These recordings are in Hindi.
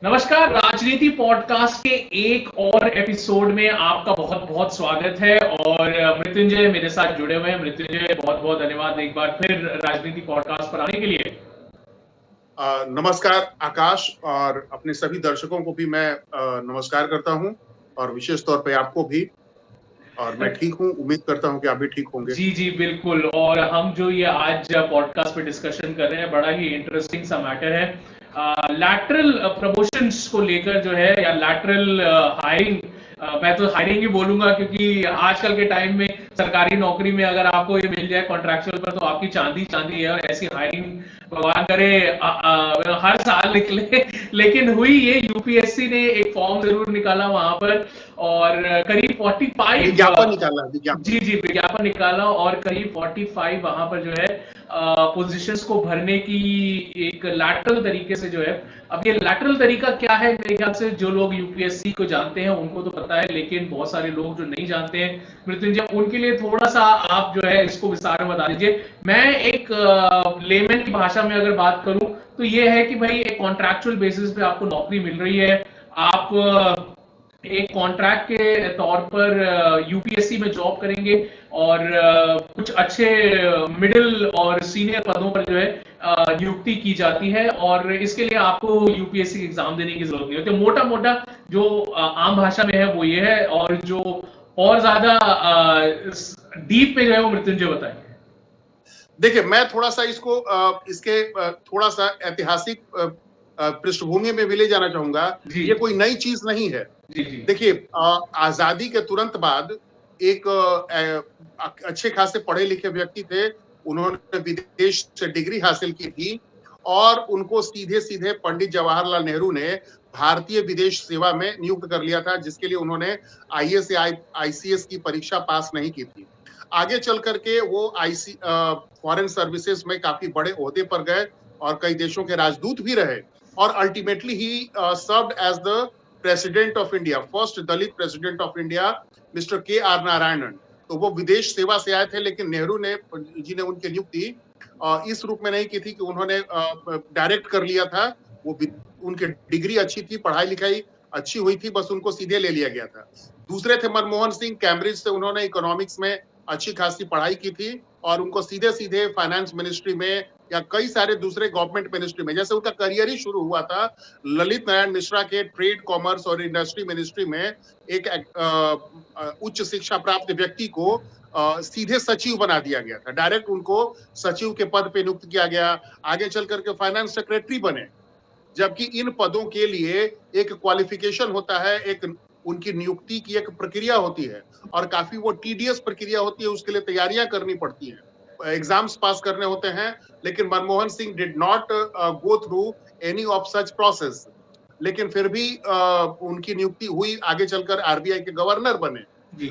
नमस्कार, राजनीति पॉडकास्ट के एक और एपिसोड में आपका बहुत बहुत स्वागत है। और मृत्युंजय मेरे साथ जुड़े हुए हैं। मृत्युंजय, बहुत बहुत धन्यवाद एक बार फिर राजनीति पॉडकास्ट पर आने के लिए। नमस्कार आकाश, और अपने सभी दर्शकों को भी मैं नमस्कार करता हूं, और विशेष तौर पे आपको भी। और मैं ठीक हूं, उम्मीद करता हूं कि आप भी ठीक होंगे। जी जी बिल्कुल। और हम जो ये आज पॉडकास्ट पे डिस्कशन कर रहे हैं, बड़ा ही इंटरेस्टिंग सा मैटर है। लैटरल प्रमोशंस को लेकर जो है, या लैटरल हायरिंग, मैं तो हायरिंग ही बोलूंगा क्योंकि आजकल के टाइम में सरकारी नौकरी में अगर आपको ये मिल जाए कॉन्ट्रैक्चुअल पर तो आपकी चांदी चांदी है। और ऐसी हायरिंग भगवान करे हर साल निकले। लेकिन हुई ये, यूपीएससी ने एक फॉर्म जरूर निकाला वहां पर, और करीब 45 विज्ञापन निकाला, विज्ञापन। जी जी विज्ञापन निकाला, और करीब 45 वहां पर जो है पोजीशंस को भरने की एक लैटरल तरीके से जो है। अब ये लैटरल तरीका क्या है, मेरे ख्याल से जो लोग यूपीएससी को जानते हैं उनको तो पता है, लेकिन बहुत सारे लोग जो नहीं जानते हैं मृत्युंजय, उनके लिए थोड़ा सा आप जो है इसको विस्तार में बता दीजिए। मैं एक लेमन की भाषा में अगर बात करूं तो ये है कि भाई एक कॉन्ट्रैक्चुअल बेसिस पे आपको नौकरी मिल रही है। आप एक कॉन्ट्रैक्ट के तौर पर यूपीएससी में जॉब करेंगे, और कुछ अच्छे मिडिल और सीनियर पदों पर जो है नियुक्ति की जाती है। और इसके लिए आपको यूपीएससी एग्जाम देने की जरूरत नहीं होती। मोटा मोटा जो आम भाषा में है वो ये है, और जो और ज्यादा डीप में जो है वो मृत्युंजय बताएंगे। देखिए, मैं थोड़ा सा इसको इसके थोड़ा सा ऐतिहासिक पृष्ठभूमि में भी ले जाना चाहूंगा। ये कोई नई चीज नहीं है। देखिए, आजादी के तुरंत बाद एक अच्छे खासे पढ़े लिखे व्यक्ति थे। उन्होंने विदेश से डिग्री हासिल की थी, और उनको सीधे सीधे पंडित जवाहरलाल नेहरू ने भारतीय विदेश सेवा में नियुक्त कर लिया था, जिसके लिए उन्होंने आईएएस या आईसीएस की परीक्षा पास नहीं की थी। आगे चल करके वो फॉरेन सर्विसेज में काफी बड़े ओहदे पर गए, और कई देशों के राजदूत भी रहे, और ultimately he served as the president of India, first Dalit president of India, mister K R Narayanan. तो वो विदेश सेवा से आए थे, लेकिन नेहरू ने जी ने उनकी नियुक्ति इस रूप में नहीं की थी कि उन्होंने डायरेक्ट कर लिया था। वो उनकी डिग्री अच्छी थी, पढ़ाई लिखाई अच्छी हुई थी, बस उनको सीधे ले लिया गया था। दूसरे थे मनमोहन सिंह, कैम्ब्रिज से उन्होंने इकोनॉमिक्स में अच्छी खासी पढ़ाई की थी, और उनको सीधे सीधे फाइनेंस मिनिस्ट्री में या कई सारे दूसरे गवर्नमेंट मिनिस्ट्री में, जैसे उनका करियर ही शुरू हुआ था ललित नारायण मिश्रा के ट्रेड, कॉमर्स और इंडस्ट्री मिनिस्ट्री में, एक उच्च शिक्षा प्राप्त व्यक्ति को सीधे सचिव बना दिया गया था। डायरेक्ट उनको सचिव के पद पे नियुक्त किया गया। आगे चल करके फाइनेंस सेक्रेटरी बने, जबकि इन पदों के लिए एक क्वालिफिकेशन होता है, एक उनकी नियुक्ति की एक प्रक्रिया होती है, और काफी वो टीडियस प्रक्रिया होती है। उसके लिए तैयारियां करनी पड़ती हैं, एग्जाम्स पास करने होते हैं। लेकिन Manmohan Singh did not go through any of such process, लेकिन फिर भी उनकी नियुक्ति हुई। आगे चलकर आरबीआई के गवर्नर बने।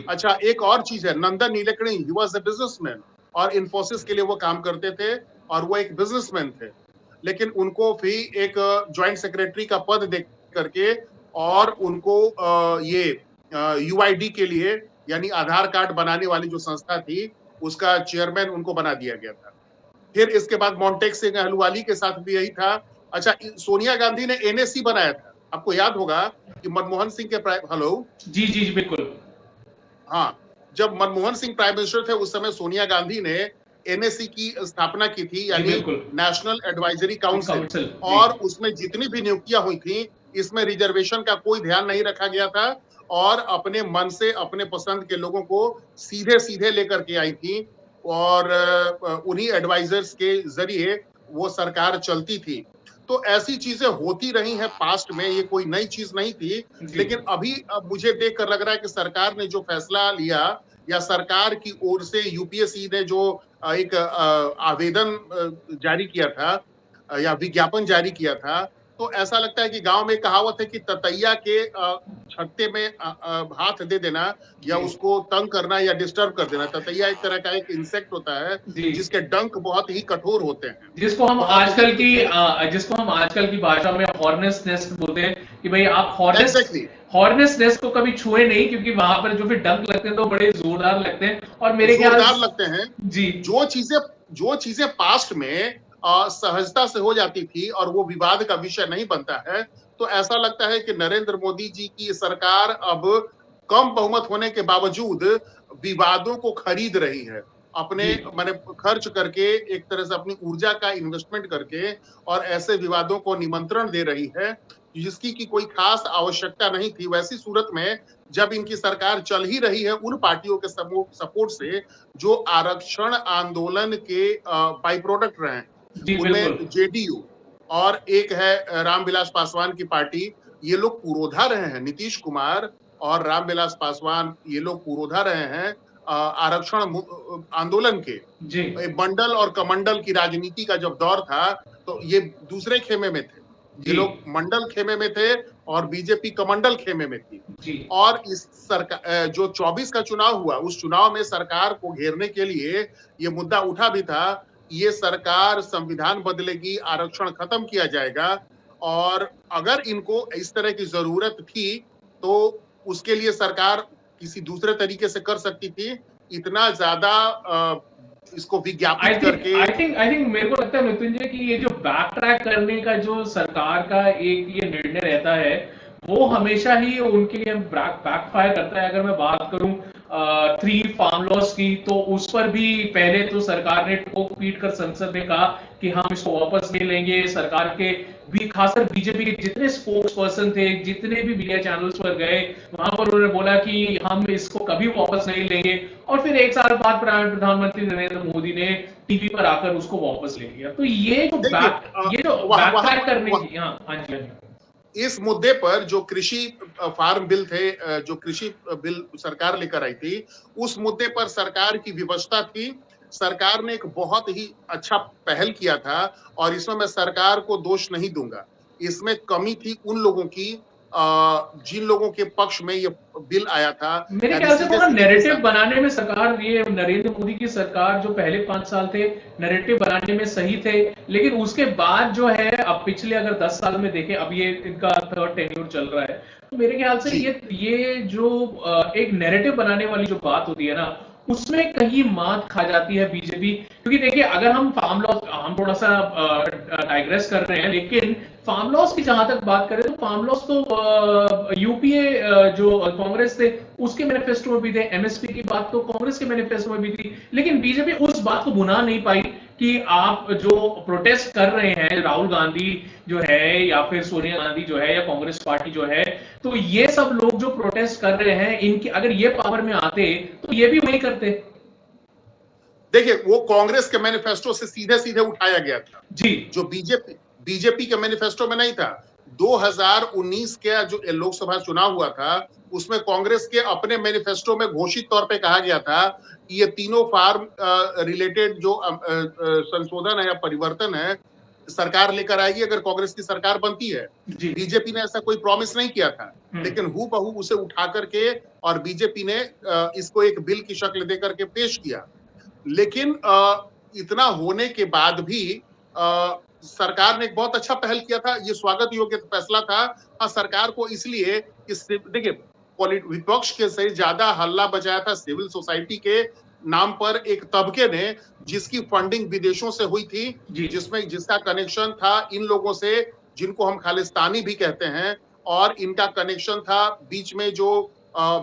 अच्छा, एक और चीज है, Nandan Nilekani, he was a businessman, और इन्फोसिस के लिए वो काम करते थे, और वो एक बिजनेसमैन थे। लेकिन उनको भी एक ज्वाइंट सेक्रेटरी का पद दे करके, और उनको ये यूआईडी के लिए, यानी आधार कार्ड बनाने वाली जो संस्था थी, उसका चेयरमैन उनको बना दिया गया था। फिर इसके बाद मोंटेक सिंह अहलुवाली के साथ भी यही था। अच्छा, सोनिया गांधी ने एनएससी बनाया था। आपको याद होगा कि मनमोहन सिंह के हेलो जी जी बिल्कुल। हाँ, जब मनमोहन सिंह प्राइम मिनिस्टर थे उस समय सोनिया गांधी ने एनएससी की स्थापना की थी, यानी नेशनल एडवाइजरी काउंसिल, और उसमें जितनी भी नियुक्तियां हुई थी, इसमें रिजर्वेशन का कोई ध्यान नहीं रखा गया था, और अपने मन से अपने पसंद के लोगों को सीधे सीधे लेकर के आई थी, और उन्हीं एडवाइजर्स के जरिए वो सरकार चलती थी। तो ऐसी चीजें होती रही हैं पास्ट में, ये कोई नई चीज नहीं थी। लेकिन अभी अब मुझे देखकर लग रहा है कि सरकार ने जो फैसला लिया, या सरकार की ओर से यूपीएससी ने जो एक आवेदन जारी किया था, या विज्ञापन जारी किया था, तो ऐसा लगता है कि गांव में कहावत है कि ततैया के छत्ते में हाथ दे देना, या उसको तंग करना या डिस्टर्ब कर देना। ततैया एक तरह का एक इंसेक्ट होता है जिसके डंक बहुत ही कठोर होते हैं, जिसको हम आजकल की भाषा में हॉर्नेस नेस्ट बोलते हैं, कि भाई आप हॉर्नेस नेस्ट को कभी छुए नहीं, क्योंकि वहां पर जो फिर डंक लगते हैं तो बड़े जोरदार लगते हैं। और मेरे ख्याल जोरदार लगते हैं जी। जो चीजें पास्ट में सहजता से हो जाती थी और वो विवाद का विषय नहीं बनता है, तो ऐसा लगता है कि नरेंद्र मोदी जी की सरकार अब कम बहुमत होने के बावजूद विवादों को खरीद रही है, अपने माने खर्च करके, एक तरह से अपनी ऊर्जा का इन्वेस्टमेंट करके, और ऐसे विवादों को निमंत्रण दे रही है जिसकी की कोई खास आवश्यकता नहीं थी। वैसी सूरत में जब इनकी सरकार चल ही रही है उन पार्टियों के सपोर्ट से जो आरक्षण आंदोलन के बाई प्रोडक्ट रहे हैं, उनमें जेडीयू और एक है रामविलास पासवान की पार्टी, ये लोग पुरोधा रहे हैं। नीतीश कुमार और रामविलास पासवान ये लोग पुरोधा रहे हैं आरक्षण आंदोलन के। बंडल और कमंडल की राजनीति का जब दौर था तो ये दूसरे खेमे में थे, ये लोग मंडल खेमे में थे और बीजेपी कमंडल खेमे में थी। और इस सरकार जो 24 का चुनाव हुआ, उस चुनाव में सरकार को घेरने के लिए ये मुद्दा उठा भी था, ये सरकार संविधान बदलेगी, आरक्षण खत्म किया जाएगा, और अगर इनको इस तरह की जरूरत थी तो उसके लिए सरकार किसी दूसरे तरीके से कर सकती थी। इतना ज्यादा इसको विज्ञापित करके आई थिंक मेरे को लगता है मृत्युंजय कि ये जो बैक ट्रैक करने का जो सरकार का एक ये निर्णय रहता है वो हमेशा ही उनके लिए बैकफायर करता है। अगर मैं बात करूं 3 फार्म लॉस की, तो उस पर भी पहले तो सरकार ने ठोक पीट कर संसद में कहा कि हम इसको वापस नहीं लेंगे। सरकार के भी खासकर बीजेपी के जितने स्पोक्स पर्सन थे, जितने भी मीडिया चैनल्स पर गए, वहां पर उन्होंने बोला कि हम इसको कभी वापस नहीं लेंगे। और फिर एक साल बाद प्रधानमंत्री नरेंद्र मोदी ने टीवी पर आकर उसको वापस ले लिया। तो ये जो बैक करने की, हाँ जी, इस मुद्दे पर जो कृषि फार्म बिल थे, जो कृषि बिल सरकार लेकर आई थी, उस मुद्दे पर सरकार की विवशता थी। सरकार ने एक बहुत ही अच्छा पहल किया था और इसमें मैं सरकार को दोष नहीं दूंगा। इसमें कमी थी उन लोगों की जिन लोगों के पक्ष में ये बिल आया था। मेरे ख्याल से थोड़ा नैरेटिव बनाने में सरकार, ये नरेंद्र मोदी की सरकार जो पहले 5 साल थे नैरेटिव बनाने में सही थे, लेकिन उसके बाद जो है अब पिछले अगर 10 साल में देखें, अब ये इनका 3rd टेन्योर चल रहा है, तो मेरे ख्याल से ये जो एक नैरेटिव बनाने वाली जो बात होती है ना, उसमें कहीं मात खा जाती है बीजेपी। क्योंकि देखिए अगर हम फार्म लॉस, हम थोड़ा सा डाइग्रेस कर रहे हैं, लेकिन फार्म लॉस की जहां तक बात करें तो फार्म लॉस तो यूपीए जो कांग्रेस थे उसके मैनिफेस्टो में भी थे, एमएसपी की बात तो कांग्रेस के मैनिफेस्टो में भी थी, लेकिन बीजेपी उस बात को भुना नहीं पाई कि आप जो प्रोटेस्ट कर रहे हैं, राहुल गांधी जो है या फिर सोनिया गांधी जो है या कांग्रेस पार्टी जो है, तो ये सब लोग जो प्रोटेस्ट कर रहे हैं, इनकी अगर ये पावर में आते तो ये भी वही करते। देखिए वो कांग्रेस के मैनिफेस्टो से सीधे सीधे उठाया गया था जी, जो बीजेपी के मैनिफेस्टो में नहीं था। 2019 के जो लोकसभा चुनाव हुआ था उसमें कांग्रेस के अपने मैनिफेस्टो में घोषित तौर पे कहा गया था कि ये तीनों फार्म रिलेटेड जो संशोधन है या परिवर्तन है सरकार लेकर आएगी अगर कांग्रेस की सरकार बनती है। बीजेपी ने ऐसा कोई प्रॉमिस नहीं किया था, लेकिन हूबहू उसे उठा करके और बीजेपी ने इसको एक बिल की शक्ल देकर के पेश किया। लेकिन इतना होने के बाद भी सरकार ने एक बहुत अच्छा पहल किया था, ये स्वागत योग्य फैसला था। हाँ, सरकार को इसलिए देखिए विपक्ष के से ज्यादा हल्ला बजाया था सिविल सोसाइटी के नाम पर एक तबके ने, जिसकी फंडिंग विदेशों से हुई थी, जिसका कनेक्शन था इन लोगों से जिनको हम खालिस्तानी भी कहते हैं, और इनका कनेक्शन था बीच में जो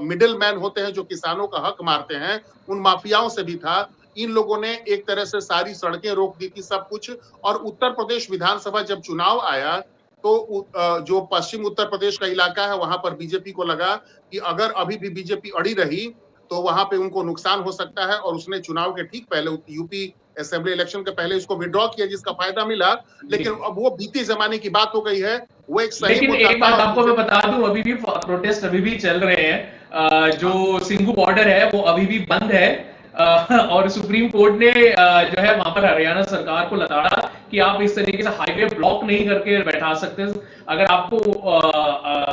मिडिल मैन होते हैं जो किसानों का हक मारते हैं, उन माफियाओं से भी था। इन लोगों ने एक तरह से सारी सड़कें रोक दी थी, सब कुछ। और उत्तर प्रदेश विधानसभा जब चुनाव आया तो जो पश्चिम उत्तर प्रदेश का इलाका है वहां पर बीजेपी को लगा कि अगर अभी भी बीजेपी अड़ी रही तो वहां पे उनको नुकसान हो सकता है, और उसने चुनाव के ठीक पहले यूपी असेंबली इलेक्शन के पहले इसको विड्रॉ किया, जिसका फायदा मिला। लेकिन अब वो बीते जमाने की बात हो गई है, वो एक सही। लेकिन एक बात आपको मैं बता दूं, अभी भी प्रोटेस्ट अभी भी चल रहे हैं। जो सिंघू बॉर्डर है वो अभी भी बंद है, और सुप्रीम कोर्ट ने जो है वहां पर हरियाणा सरकार को लताड़ा कि आप इस तरीके से हाईवे ब्लॉक नहीं करके बैठा सकते। अगर आपको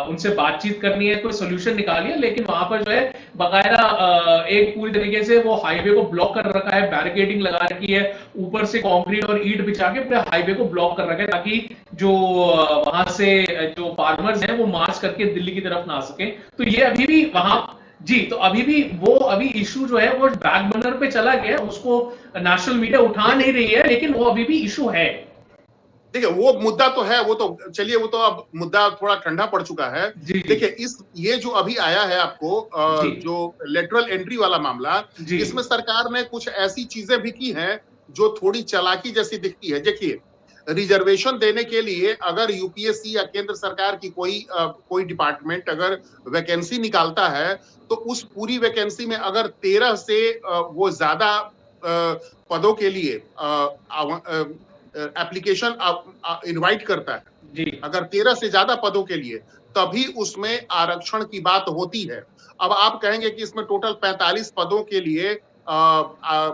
उनसे बातचीत करनी है कोई सोल्यूशन निकालिए, लेकिन वहां पर जो है बकायदा एक पूरी तरीके से वो हाईवे को ब्लॉक कर रखा है, बैरिकेडिंग लगा रखी है, ऊपर से कंक्रीट और ईंट बिछा के पूरे हाईवे को ब्लॉक कर रखा है, ताकि जो वहां से जो फार्मर्स हैं वो मार्च करके दिल्ली की तरफ ना आ सके। तो ये अभी भी वहां जी, तो अभी भी वो अभी इशू जो है वो बैक बर्नर पे चला गया है, उसको नेशनल मीडिया उठा नहीं रही है, लेकिन वो अभी भी इशू है। देखिए वो मुद्दा तो है, वो तो चलिए, वो तो अब मुद्दा थोड़ा ठंडा पड़ चुका है। जी जी देखिए ये जो अभी आया है आपको जी जो लेटरल एंट्री वाला मामला, जी इसमें सरकार ने कुछ ऐसी चीजें भी की हैं जो थोड़ी चालाकी जैसी दिखती है। देखिए, रिजर्वेशन देने के लिए अगर यूपीएससी या केंद्र सरकार की कोई डिपार्टमेंट अगर वैकेंसी निकालता है, तो उस पूरी वैकेंसी में अगर 13 से वो ज्यादा पदों के लिए एप्लीकेशन इनवाइट करता है, जी अगर 13 से ज्यादा पदों के लिए, तभी उसमें आरक्षण की बात होती है। अब आप कहेंगे कि इसमें टोटल 45 पदों के लिए आ, आ,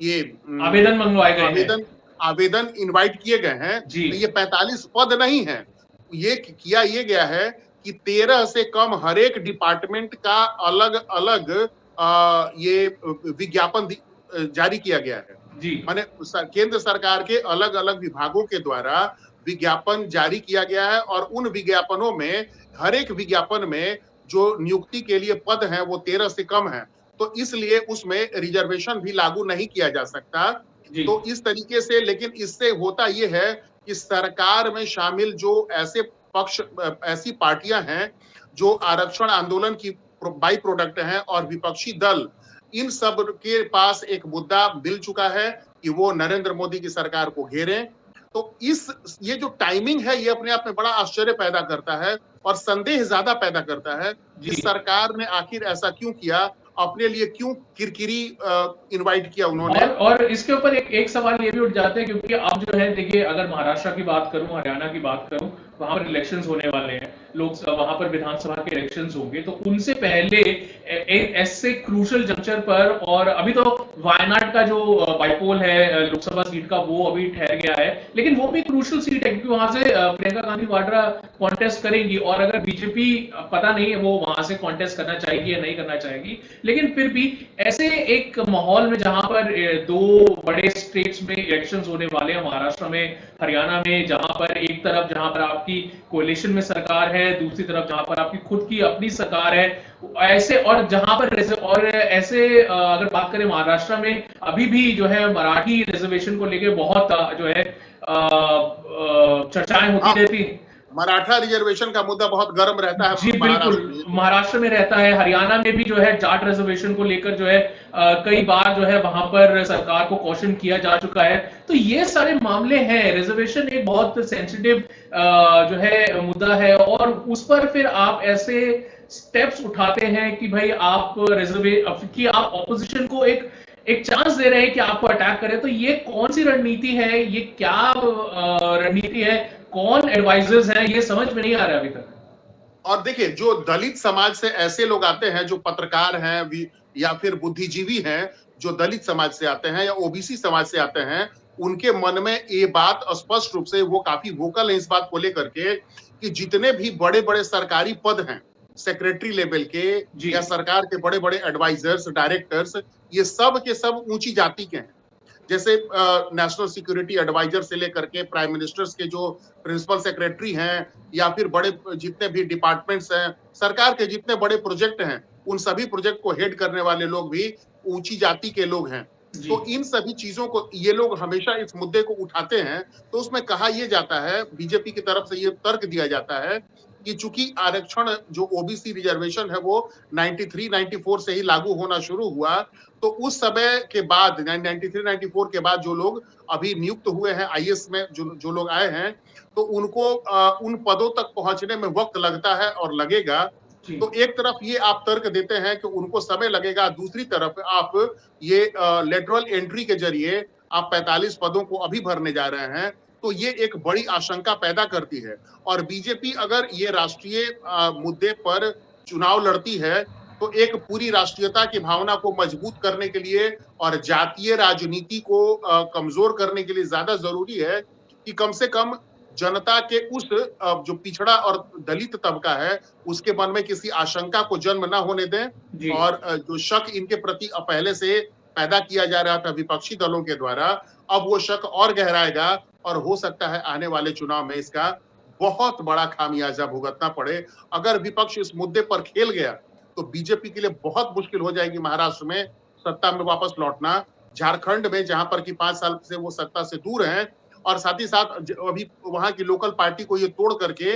ये आवेदन मंगवाए गए हैं। आवेदन आवेदन इनवाइट किए गए हैं, जी तो ये 45 पद नहीं है। ये किया ये गया है कि 13 से कम हर एक डिपार्टमेंट का अलग अलग ये विज्ञापन जारी किया गया है। जी माने केंद्र सरकार के अलग अलग विभागों के द्वारा विज्ञापन जारी किया गया है, और उन विज्ञापनों में हर एक विज्ञापन में जो नियुक्ति के लिए पद हैं वो 13 से कम है, तो इसलिए उसमें रिजर्वेशन भी लागू नहीं किया जा सकता। जी तो इस तरीके से, लेकिन इससे होता यह है कि सरकार में शामिल जो ऐसे पक्ष ऐसी पार्टियां हैं जो आरक्षण आंदोलन की बाई प्रोडक्ट हैं, और विपक्षी दल, इन सब के पास एक मुद्दा मिल चुका है कि वो नरेंद्र मोदी की सरकार को घेरें। तो ये जो टाइमिंग है ये अपने आप में बड़ा आश्चर्य पैदा करता है, और संदेह ज्यादा पैदा करता है कि जी सरकार ने आखिर ऐसा क्यों किया, अपने लिए क्यों किरकिरी इनवाइट किया उन्होंने। और इसके ऊपर एक सवाल ये भी उठ जाते हैं, क्योंकि अब जो है देखिए, अगर महाराष्ट्र की बात करूं, हरियाणा की बात करूं, वहां पर इलेक्शंस होने वाले हैं, लोग वहां पर विधानसभा के इलेक्शंस होंगे, तो उनसे पहले ऐसे क्रूशल जंक्चर पर, और अभी तो वायनाड का जो बाइपोल है लोकसभा सीट का, वो अभी ठहर गया है, लेकिन वो भी क्रूशल सीट है, क्योंकि वहां से प्रियंका गांधी वाड्रा कॉन्टेस्ट करेंगी, और अगर बीजेपी, पता नहीं है वो वहां से कॉन्टेस्ट करना चाहेगी या नहीं करना चाहेगी, लेकिन फिर भी ऐसे एक माहौल में जहां पर दो बड़े स्टेट्स में इलेक्शंस होने वाले हैं, महाराष्ट्र में, हरियाणा में, जहां पर एक तरफ जहां पर आपकी कोalition में सरकार है, दूसरी तरफ जहां पर आपकी खुद की अपनी सरकार है, ऐसे, और जहां पर और ऐसे अगर बात करें महाराष्ट्र में, अभी भी जो है मराठी रिजर्वेशन को लेकर बहुत जो है चर्चाएं होती रहती हैं। मराठा रिजर्वेशन का मुद्दा बहुत गर्म रहता है जी बिल्कुल, महाराष्ट्र में। महाराष्ट्र में रहता है, हरियाणा में भी जो है जाट रिजर्वेशन को लेकर जो है कई बार जो है वहां पर सरकार को क्वेश्चन किया जा चुका है। तो ये सारे मामले हैं, रिजर्वेशन एक बहुत सेंसिटिव जो है मुद्दा है, और उस पर फिर आप ऐसे स्टेप्स उठाते हैं कि भाई आप कि आप ऑपोजिशन को एक चांस दे रहे हैं कि आपको अटैक करें। तो ये कौन सी रणनीति है, ये क्या रणनीति है, कौन एडवाइजर्स हैं, ये समझ में नहीं आ रहा अभी तक। और देखिए, जो दलित समाज से ऐसे लोग आते हैं, जो पत्रकार हैं या फिर बुद्धिजीवी हैं, जो दलित समाज से आते हैं या ओबीसी समाज से आते हैं, उनके मन में ये बात स्पष्ट रूप से, वो काफी वोकल है इस बात को लेकर के, कि जितने भी बड़े बड़े सरकारी पद हैं, सेक्रेटरी लेवल के या सरकार के बड़े बड़े एडवाइजर्स, डायरेक्टर्स, ये सब के सब ऊंची जाति के हैं। जैसे नेशनल सिक्योरिटी एडवाइजर से लेकर के प्राइम मिनिस्टर्स के जो प्रिंसिपल सेक्रेटरी हैं, या फिर बड़े जितने भी डिपार्टमेंट्स हैं, सरकार के जितने बड़े प्रोजेक्ट हैं, उन सभी प्रोजेक्ट को हेड करने वाले लोग भी ऊंची जाति के लोग हैं। तो इन सभी चीजों को ये लोग हमेशा इस मुद्दे को उठाते हैं। तो उसमें कहा यह जाता है, बीजेपी की तरफ से ये तर्क दिया जाता है कि चूंकि आरक्षण जो ओबीसी रिजर्वेशन है वो 93-94 से ही लागू होना शुरू हुआ, तो उस समय के बाद 93-94 के बाद जो लोग अभी नियुक्त हुए हैं आईएएस में, जो लोग आए हैं, तो उनको उन पदों तक पहुंचने में वक्त लगता है और लगेगा। तो एक तरफ ये आप तर्क देते हैं कि उनको समय लगेगा, दूसरी तरफ आप ये लेटरल एंट्री के जरिए आप 45 पदों को अभी भरने जा रहे हैं, तो ये एक बड़ी आशंका पैदा करती है। और बीजेपी अगर ये राष्ट्रीय मुद्दे पर चुनाव लड़ती है, तो एक पूरी राष्ट्रीयता की भावना को मजबूत करने के लिए और जातीय राजनीति को कमजोर करने के लिए ज्यादा जरूरी है कि कम से कम जनता के उस जो पिछड़ा और दलित तबका है, उसके मन में किसी आशंका को जन्म ना होने दें, और जो शक इनके प्रति पहले से पैदा किया जा रहा था विपक्षी दलों के द्वारा, अब वो शक और गहराएगा, और हो सकता है आने वाले चुनाव में इसका बहुत बड़ा खामियाजा भुगतना पड़े। अगर विपक्ष इस मुद्दे पर खेल गया तो बीजेपी के लिए बहुत मुश्किल हो जाएगी महाराष्ट्र में सत्ता में वापस लौटना। झारखंड में जहां पर कि 5 साल से वो सत्ता से दूर हैं और साथ ही साथ अभी वहां की लोकल पार्टी को ये तोड़ करके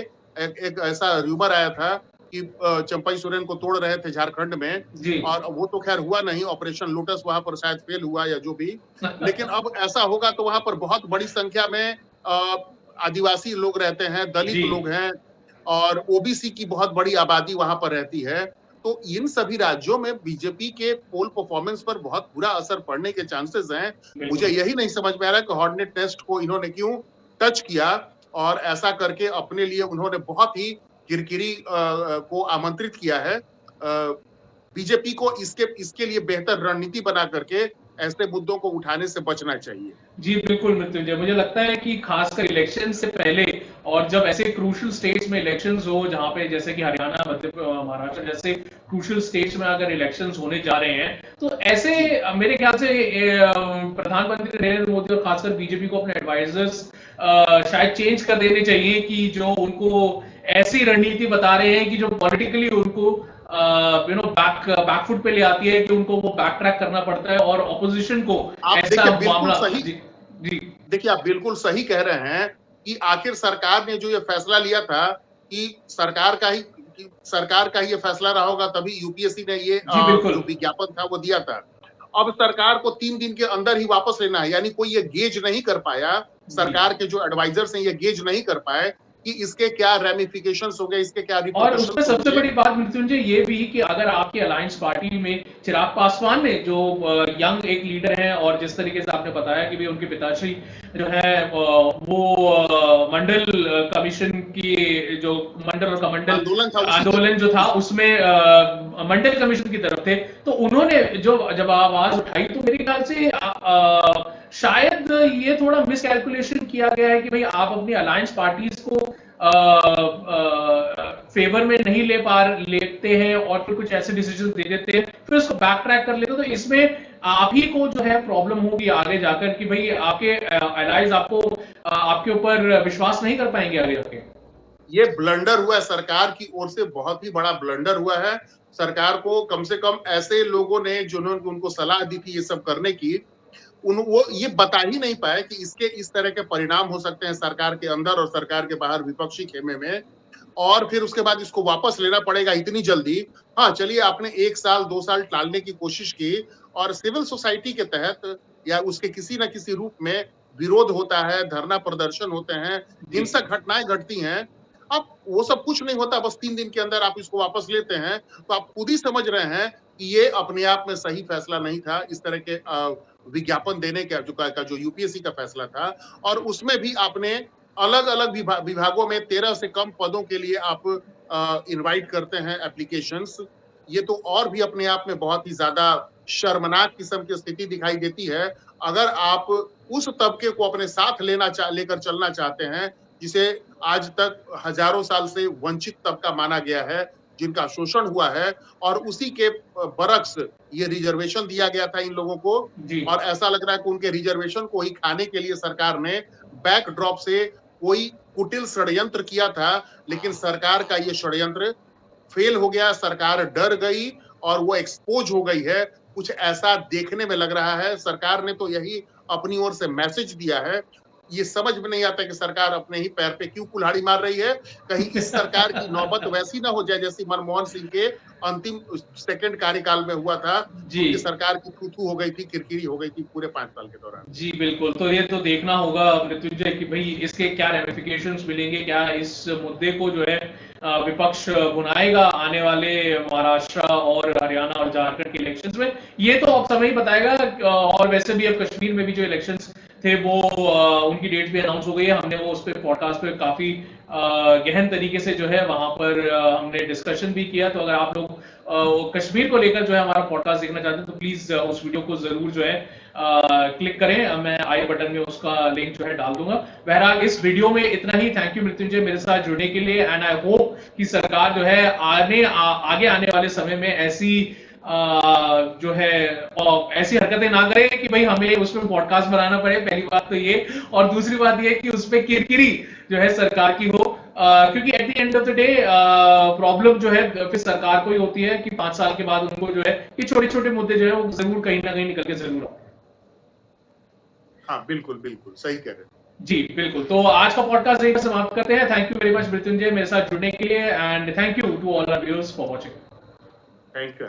एक ऐसा र्यूमर आया था कि चंपई सोरेन को तोड़ रहे थे झारखंड में, और वो तो खैर हुआ नहीं, ऑपरेशन लोटस वहां पर शायद फेल हुआ या जो भी। लेकिन अब ऐसा होगा तो वहां पर बहुत बड़ी संख्या में आदिवासी लोग रहते हैं, दलित लोग हैं और ओबीसी की बहुत बड़ी आबादी वहां पर रहती है। तो इन सभी राज्यों में बीजेपी के पोल परफॉर्मेंस पर बहुत बुरा असर पड़ने के चांसेस हैं। मुझे यही नहीं समझ में आ रहा कि हॉर्नेट टेस्ट को इन्होंने क्यों टच किया और ऐसा करके अपने लिए उन्होंने बहुत ही किरकिरी को आमंत्रित किया है। बीजेपी को इसके लिए बेहतर रणनीति बना करके ऐसे मुद्दों को उठाने से बचना चाहिए। जी बिल्कुल मृत्युंजय, मुझे लगता है कि खासकर इलेक्शन से पहले और जब ऐसे क्रूशल स्टेट्स में इलेक्शंस हो, जहां पे जैसे कि हरियाणा, महाराष्ट्र जैसे क्रूशल स्टेट्स में अगर इलेक्शंस होने जा रहे हैं, तो ऐसे मेरे ख्याल से प्रधानमंत्री नरेंद्र मोदी और खासकर बीजेपी को अपने एडवाइजर्स शायद चेंज कर देने चाहिए कि जो उनको ऐसी रणनीति बता रहे हैं कि जो पॉलिटिकली उनको बैकफुट पे ले आती है, कि उनको वो बैक ट्रैक करना पड़ता है और ऑपोजिशन को ऐसा मामला। जी देखिए, आप बिल्कुल सही कह रहे हैं कि आखिर सरकार ने जो ये फैसला लिया था कि सरकार का ही ये फैसला रहा होगा, तभी यूपीएससी ने ये जो विज्ञापन था वो दिया था। अब सरकार को 3 दिन के अंदर ही वापस लेना है, यानी कोई ये गेज नहीं कर पाया, सरकार के जो एडवाइजर्स हैं ये गेज नहीं कर पाए कि इसके क्या रेमिफिकेशंस हो गए, इसके क्या और उसमें सबसे बड़ी बात मृत्युंजय ये भी कि अगर आपकी अलायंस पार्टी में चिराग पासवान ने जो यंग एक लीडर हैं, और जिस तरीके से आपने बताया कि भी उनके पिताश्री जो है वो मंडल कमीशन की जो मंडल और कमंडल आंदोलन जो था उसमें मंडल कमीशन की तरफ थे, तो उन्होंने जब आवाज उठाई तो मेरे ख्याल से शायद ये थोड़ा मिसकैलकुलेशन किया गया है कि भाई आप अपनी अलायंस पार्टीज को फेवर में नहीं लेते हैं और फिर कुछ ऐसे डिसीजन दे देते हैं, फिर उसको बैक ट्रैक कर लेते हैं, तो इसमें आप ही को जो है प्रॉब्लम होगी आगे जाकर कि भाई आपके एलाइज आपके ऊपर विश्वास नहीं कर पाएंगे आगे जाके। ये ब्लंडर हुआ है सरकार की ओर से, बहुत ही बड़ा ब्लंडर हुआ है। सरकार को कम से कम ऐसे लोगों ने जिन्होंने उनको सलाह दी थी ये सब करने की, वो ये बता ही नहीं पाए कि इसके इस तरह के परिणाम हो सकते हैं सरकार के अंदर और सरकार के बाहर विपक्षी खेमे में, और फिर उसके बाद इसको वापस लेना पड़ेगा इतनी जल्दी। हाँ चलिए, आपने 1 साल 2 साल टालने की कोशिश की और सिविल सोसाइटी के तहत या उसके किसी न किसी रूप में विरोध होता है, धरना प्रदर्शन होते हैं, हिंसक घटनाएं घटती हैं। अब वो सब कुछ नहीं होता, बस 3 दिन के अंदर आप इसको वापस लेते हैं, तो आप खुद ही समझ रहे हैं कि ये अपने आप में सही फैसला नहीं था। इस तरह के विज्ञापन देने का जो यूपीएससी का फैसला था, और उसमें भी आपने अलग अलग विभागों में 13 से कम पदों के लिए आप इनवाइट करते हैं एप्लीकेशंस। ये तो और भी अपने आप में बहुत ही ज्यादा शर्मनाक किस्म की स्थिति दिखाई देती है। अगर आप उस तबके को अपने साथ लेकर चलना चाहते हैं जिसे आज तक हजारों साल से वंचित तबका माना गया है, जिनका शोषण हुआ है, और उसी के बरक्स ये रिजर्वेशन दिया गया था इन लोगों को, और ऐसा लग रहा है कि उनके रिजर्वेशन को ही खाने के लिए सरकार ने बैकड्रॉप से कोई कुटिल षड्यंत्र किया था। लेकिन सरकार का ये षड्यंत्र फेल हो गया, सरकार डर गई और वो एक्सपोज हो गई है, कुछ ऐसा देखने में लग रहा है। सरकार ने तो यही अपनी ओर से मैसेज दिया है। ये समझ में नहीं आता कि सरकार अपने ही पैर पे क्यों कुल्हाड़ी मार रही है। कहीं इस सरकार की नौबत वैसी ना हो जाए जैसी मनमोहन सिंह के अंतिम सेकंड कार्यकाल में हुआ था, जी सरकार की थू-थू हो गई थी, किरकिरी हो गई थी पूरे 5 साल के दौरान। जी बिल्कुल, तो ये तो देखना होगा मृत्युंजय कि भाई इसके क्या रेमिफिकेशंस मिलेंगे, क्या इस मुद्दे को जो है विपक्ष भुनाएगा आने वाले महाराष्ट्र और हरियाणा और झारखंड के इलेक्शंस में, ये तो अब समय ही बताएगा। और वैसे भी अब कश्मीर में भी जो इलेक्शंस थे वो उनकी डेट भी अनाउंस हो गई है। हमने वो उस पर पॉडकास्ट पे काफी गहन तरीके से जो है वहां पर हमने डिस्कशन भी किया। तो अगर आप लोग कश्मीर को लेकर जो है हमारा पॉडकास्ट देखना चाहते हैं तो प्लीज उस वीडियो को जरूर जो है क्लिक करें, मैं आई बटन में उसका लिंक जो है डाल दूंगा। बहरहाल इस वीडियो में इतना ही। थैंक यू मृत्युंजय मेरे साथ जुड़ने के लिए, एंड आई होप कि सरकार जो है आगे आने वाले समय में ऐसी जो है ऐसी हरकतें ना करे कि भाई हमें उसमें पॉडकास्ट बनाना पड़े, पहली बात तो ये, और दूसरी बात ये कि उसपे किरकिरी जो है सरकार की हो। क्योंकि at the end of the day problem जो है फिर सरकार को ही होती है कि 5 साल के बाद उनको जो है ये छोटे छोटे मुद्दे जो है वो जरूर कहीं ना कहीं निकल के जरूर आए। हाँ बिल्कुल बिल्कुल सही कह रहे हैं जी बिल्कुल। तो आज का पॉडकास्ट यहीं पर समाप्त करते हैं। Thank you very much Mrityunjay मेरे साथ जुड़ने के लिए, and thank you to all our viewers for watching. Thank you.